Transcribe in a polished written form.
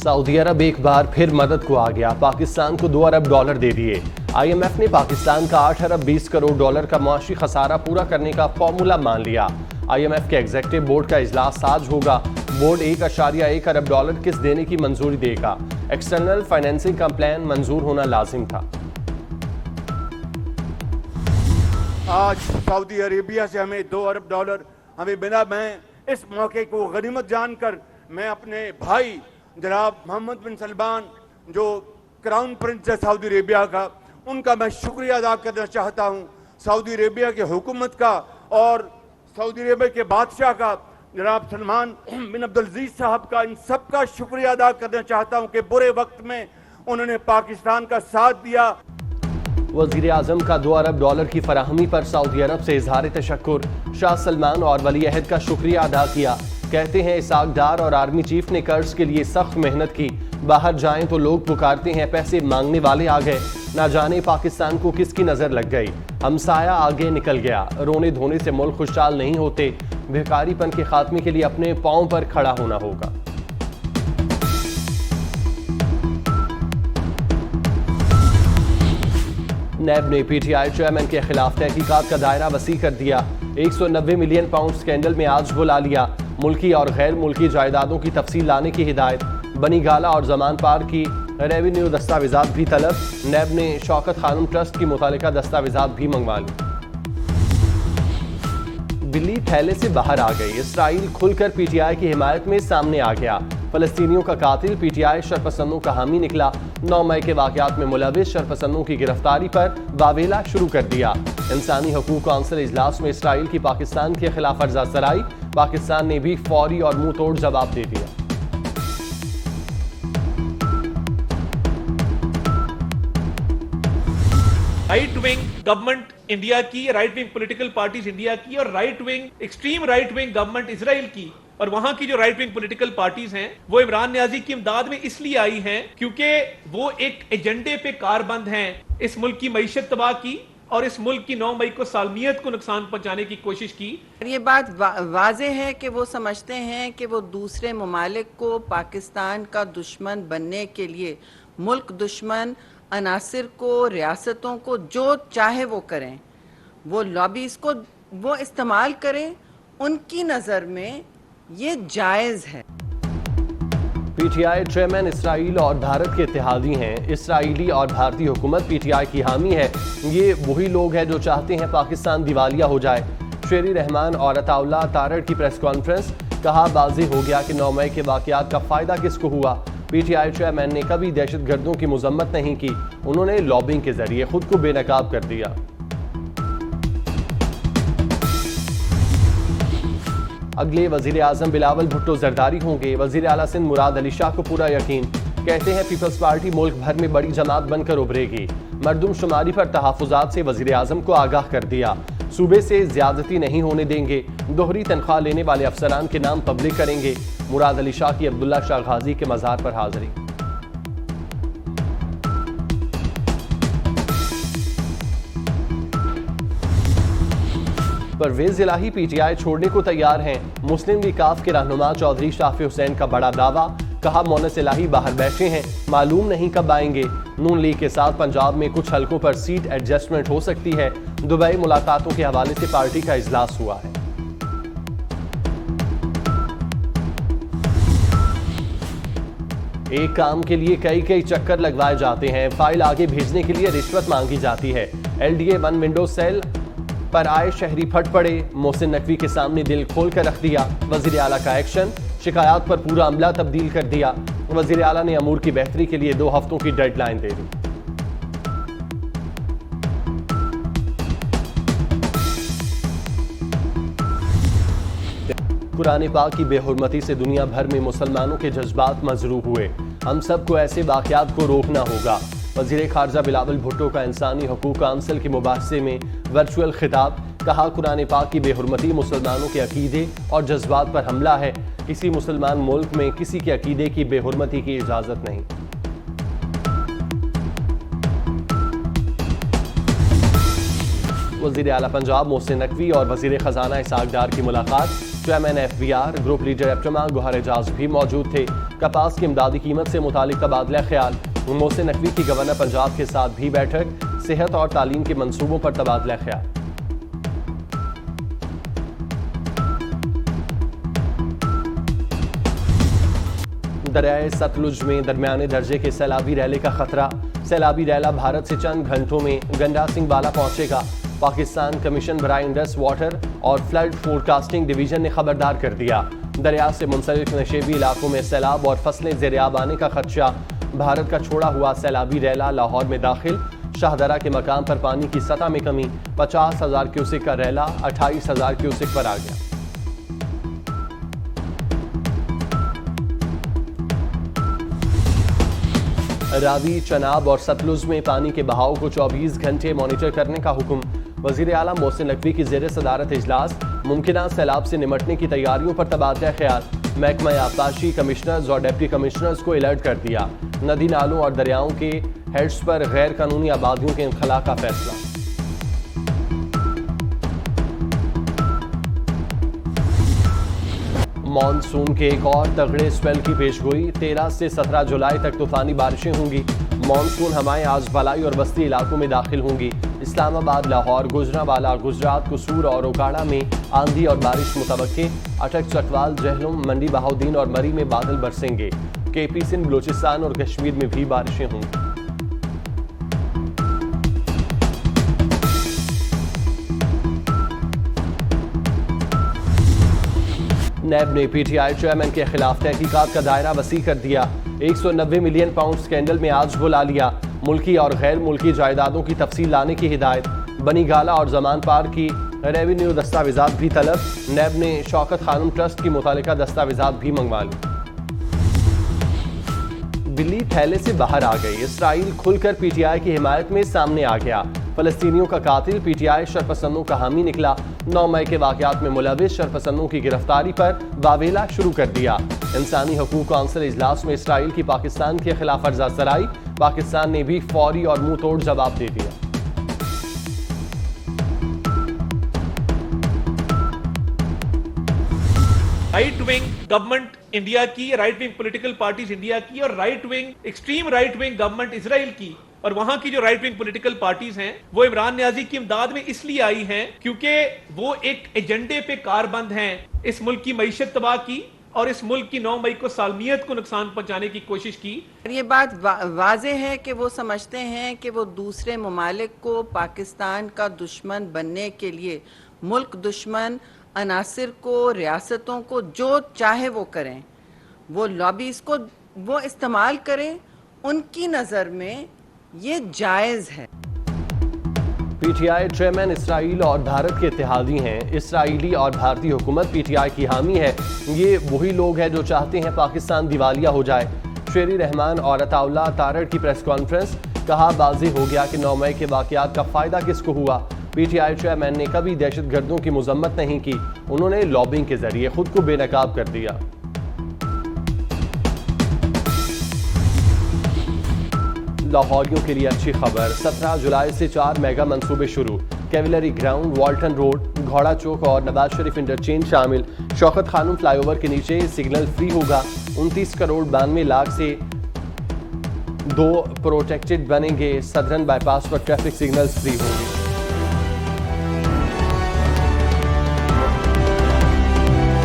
Saudi अरब एक बार फिर मदद को आ गया। पाकिस्तान को $2 अरब दे दिए। IMF ने पाकिस्तान का 8 अरब 20 करोड़ डॉलर का मुआशी खसारा पूरा करने का फॉर्मूला मान लिया। IMF के एग्जीक्यूटिव बोर्ड का इजलास आज होगा। बोर्ड $1.1 अरब किस देने की मंजूरी देगा। एक्सटर्नल फाइनेंसिंग का प्लान मंजूर होना लाजिम था। आज सऊदी अरेबिया से हमें $2 अरब हमें बिना, मैं इस मौके को गनीमत जानकर मैं अपने भाई जनाब मोहम्मद बिन सलमान जो क्राउन प्रिंस है सऊदी अरेबिया का, उनका मैं शुक्रिया अदा करना चाहता हूँ। सऊदी अरेबिया की हुकूमत का और सऊदी अरेबिया के बादशाह का जनाब सलमान बिन अब्दुल अजीज साहब का, इन सब का शुक्रिया अदा करना चाहता हूँ कि बुरे वक्त में उन्होंने पाकिस्तान का साथ दिया। वज़ीर आज़म का $2 अरब की फराहमी पर सऊदी अरब से इजहार तशक्कुर। शाह सलमान और वली अहद का शुक्रिया अदा किया। कहते हैं इसाक डार और आर्मी चीफ ने कर्ज के लिए सख्त मेहनत की। बाहर जाएं तो लोग पुकारते हैं पैसे मांगने वाले आ गए। ना जाने पाकिस्तान को किसकी नजर लग गई। हमसाया आगे निकल गया। रोने धोने से मुल्क खुशहाल नहीं होते। भिखारीपन के खात्मे के लिए अपने पांव पर खड़ा होना होगा। नैब ने PTI चेयरमैन के खिलाफ तहकीकात का दायरा वसी कर दिया। 190 मिलियन पाउंड स्कैंडल में आज बुला लिया। मुल्की और गैर मुल्की जायदादों की तफसील लाने की हिदायत। बनी गाला और जमान पार की रेवेन्यू दस्तावेजात भी तलब। नैब ने शौकत खानम ट्रस्ट की मुतालिका दस्तावेजात भी मंगवा ली। बिल्ली थैले से बाहर आ गई। इसराइल खुलकर PTI की हिमायत में सामने आ गया। फलस्तीनियों का कातिल PTI शरपसंदों का हामी निकला। 9 मई के वाकयात में मुलविस शरपसंदों की गिरफ्तारी पर वावेला शुरू कर दिया। इंसानी हकूक कौंसिल इजलास में इसराइल की पाकिस्तान के खिलाफ अर्जा सराई। पाकिस्तान ने भी फौरी और मुंह तोड़ जवाब दे दिया। राइट विंग गवर्नमेंट इंडिया की, right wing political parties India की और right wing extreme right wing government Israel की, और वहां की जो राइट विंग पॉलिटिकल पार्टीज हैं वो इमरान नियाजी की इमदाद में इसलिए आई हैं क्योंकि वो एक एजेंडे पे कारबंद हैं। इस मुल्क की मईशत तबाह की और इस मुल्क की 9 मई को सालमियत को नुकसान पहुंचाने की कोशिश की। ये बात वाज़े है कि वो समझते हैं कि वो दूसरे ममालिक को पाकिस्तान का दुश्मन बनने के लिए, मुल्क दुश्मन अनासिर को, रियासतों को जो चाहे वो करें, वो लॉबीज को वो इस्तेमाल करें, उनकी नज़र में ये जायज़ है। PTI चेयरमैन इसराइल और भारत के इत्तेहादी हैं। इसराइली और भारतीय हुकूमत PTI की हामी है। ये वही लोग हैं जो चाहते हैं पाकिस्तान दिवालिया हो जाए। शेरी रहमान और अताउल्लाह तारड़ की प्रेस कॉन्फ्रेंस। कहा बाजी हो गया कि 9 मई के वाकयात का फ़ायदा किसको हुआ। PTI चेयरमैन ने कभी दहशतगर्दों की मजम्मत नहीं की। उन्होंने लॉबिंग के जरिए खुद को बेनकाब कर दिया। अगले वजीर आजम बिलावल भुट्टो जरदारी होंगे। वजीर आला सिंध मुराद अली शाह को पूरा यकीन। कहते हैं पीपल्स पार्टी मुल्क भर में बड़ी जमात बनकर उभरेगी। मरदमशुमारी पर तहफुजात से वजीर आजम को आगाह कर दिया। सूबे से ज्यादती नहीं होने देंगे। दोहरी तनख्वाह लेने वाले अफसरान के नाम पब्लिक करेंगे। मुराद अली शाह की अब्दुल्ला शाह गाजी के मज़ार पर हाजिरी। परवेज इलाही PTI छोड़ने को तैयार हैं। मुस्लिम लीग काफ के रहनुमा चौधरी शाफी हुसैन का बड़ा दावा। कहा मोनस इलाही बाहर बैठे हैं, मालूम नहीं कब आएंगे। नून लीग के साथ पंजाब में कुछ हलकों पर सीट एडजस्टमेंट हो सकती है। दुबई मुलाकातों के हवाले से पार्टी का इजलास हुआ है। एक काम के लिए कई चक्कर लगवाए जाते हैं। फाइल आगे भेजने के लिए रिश्वत मांगी जाती है। LDA 1 विंडो सेल पर आए शहरी फट पड़े। मोहसिन नकवी के सामने दिल खोल कर रख दिया। वजीर आला का एक्शन। शिकायत पर पूरा अमला तब्दील कर दिया। वजीर आला ने अमूर की बेहतरी के लिए 2 हफ्तों की डेडलाइन दे दी। कुरान पाक की बेहुरमती से दुनिया भर में मुसलमानों के जज्बात मजरूह हुए। हम सबको ऐसे वाक़यात को रोकना होगा। वज़ीर ख़ारजा बिलावल भुट्टो का इंसानी हकूक़ काउंसिल के मुबाहसे में वर्चुअल खिताब। कहा कुरान पाक की बेहुरमती मुसलमानों के अकीदे और जज्बात पर हमला है। किसी मुसलमान मुल्क में किसी के अकीदे की बेहुरमती की इजाज़त नहीं। वज़ीर आला पंजाब मोहसिन नकवी और वज़ीर ख़जाना इसाक डार की मुलाकात। Chairman FBR, group leader APTMA Gohar Ejaz भी मौजूद थे। कपास की इमदादी कीमत से मुतालिक तबादला ख्याल। मोहसिन नकवी की गवर्नर पंजाब के साथ भी बैठक। सेहत और तालीम के मंसूबों पर तबादला ख्याल। दरियाए सतलुज में दरमियाने दर्जे के सैलाबी रैले का खतरा। सैलाबी रैला भारत से चंद घंटों में गंडा सिंह बाला पहुंचेगा। पाकिस्तान कमीशन बराए इंडस वाटर और फ्लड फोरकास्टिंग डिवीजन ने खबरदार कर दिया। दरिया से मुंसलिक नशेबी इलाकों में सैलाब और फसलें ज़ेर-ए-आब आने का खदशा। भारत का छोड़ा हुआ सैलाबी रैला लाहौर में दाखिल। शाहदरा के मकाम पर पानी की सतह में कमी। 50,000 क्यूसेक का रैला 28,000 क्यूसेक पर आ गया। रावी, चनाब और सतलुज में पानी के बहाव को 24 घंटे मॉनिटर करने का हुक्म। वज़ीर आला मोहसिन नकवी की ज़ेर सदारत इजलास। मुमकिना सैलाब से निमटने की तैयारियों पर तबादला ख्याल। महकमा आबपाशी कमिश्नर्स और डिप्टी कमिश्नर्स को अलर्ट कर दिया। नदी नालों और दरियाओं के हेड्स पर गैर कानूनी आबादियों के इनखला का फैसला। मॉनसून के एक और तगड़े स्पेल की पेशगोई। 13 से 17 जुलाई तक तूफानी बारिशें होंगी। मॉनसून हवाएं आज भलाई और बस्ती इलाकों में दाखिल होंगी। इस्लामाबाद, लाहौर, गुजरांवाला, गुजरात, कसूर और ओकाड़ा में आंधी और बारिश मुतवक्के। अटक, चकवाल, जहलुम, मंडी बहाउद्दीन और मरी में बादल बरसेंगे। KP, सिंध, बलूचिस्तान और कश्मीर में भी बारिशें होंगी। नैब ने PTI चेयरमैन के खिलाफ तहकीकात का दायरा वसी कर दिया। 190 मिलियन पाउंड स्कैंडल में आज बुला लिया। मुल्की और गैर मुल्की जायदादों की तफसील लाने की हिदायत। बनी गाला और जमान पार की रेवेन्यू दस्तावेजात भी तलब। नैब ने शौकत खानम ट्रस्ट की मुतालिका दस्तावेजात भी मंगवा ली। दिल्ली थैले से बाहर आ गई। इसराइल खुलकर PTI की हिमायत में सामने आ गया। फलस्तीनियों का कातिल PTI शरपसंदों का हामी निकला। 9 मई के वाकयात में मुलविस शरपसंदों की गिरफ्तारी पर वावेला शुरू कर दिया। इंसानी हकूक काउंसिल इजलास में इसराइल की पाकिस्तान के खिलाफ अर्जासराई। पाकिस्तान ने भी फौरी और मुंह तोड़ जवाब दे दिया। राइट विंग गवर्नमेंट इंडिया की, right wing political parties India की और right wing extreme right wing government Israel की और वहां की जो राइट विंग पॉलिटिकल पार्टीज हैं वो इमरान न्याजी की इमदाद में इसलिए आई हैं क्योंकि वो एक एजेंडे पे कारबंद हैं इस मुल्क की मईशत तबाह की और इस मुल्क की 9 मई को सालमियत को नुकसान पहुंचाने की कोशिश की। ये बात वाज़े है कि वो समझते हैं कि वो दूसरे ममालिक को पाकिस्तान का दुश्मन बनने के लिए मुल्क दुश्मन अनासिर को, रियासतों को जो चाहे वो करें, वो लॉबीज को वो इस्तेमाल करें। उनकी नज़र में ये जायज़ है। PTI चेयरमैन इसराइल और भारत के इत्तेहादी हैं। इसराइली और भारतीय हुकूमत PTI की हामी है। ये वही लोग हैं जो चाहते हैं पाकिस्तान दिवालिया हो जाए। शेरी रहमान और अताउल्लाह तारड़ की प्रेस कॉन्फ्रेंस। कहा, वाज़े हो गया कि 9 मई के वाकयात का फ़ायदा किसको हुआ। PTI चेयरमैन ने कभी दहशतगर्दों की मजम्मत नहीं की। उन्होंने लॉबिंग के जरिए खुद को बेनकाब कर दिया। लाहौरियों के लिए अच्छी खबर। 17 जुलाई से 4 मेगा मंसूबे शुरू। कैवलरी ग्राउंड, वाल्टन रोड, घोड़ा चौक और नवाज शरीफ इंटरचेंज शामिल। शौकत खानम फ्लाईओवर के नीचे सिग्नल फ्री होगा। 29 करोड़ 92 लाख से 2 प्रोटेक्टेड बनेंगे। सदरन बाईपास पर ट्रैफिक सिग्नल्स फ्री होंगे।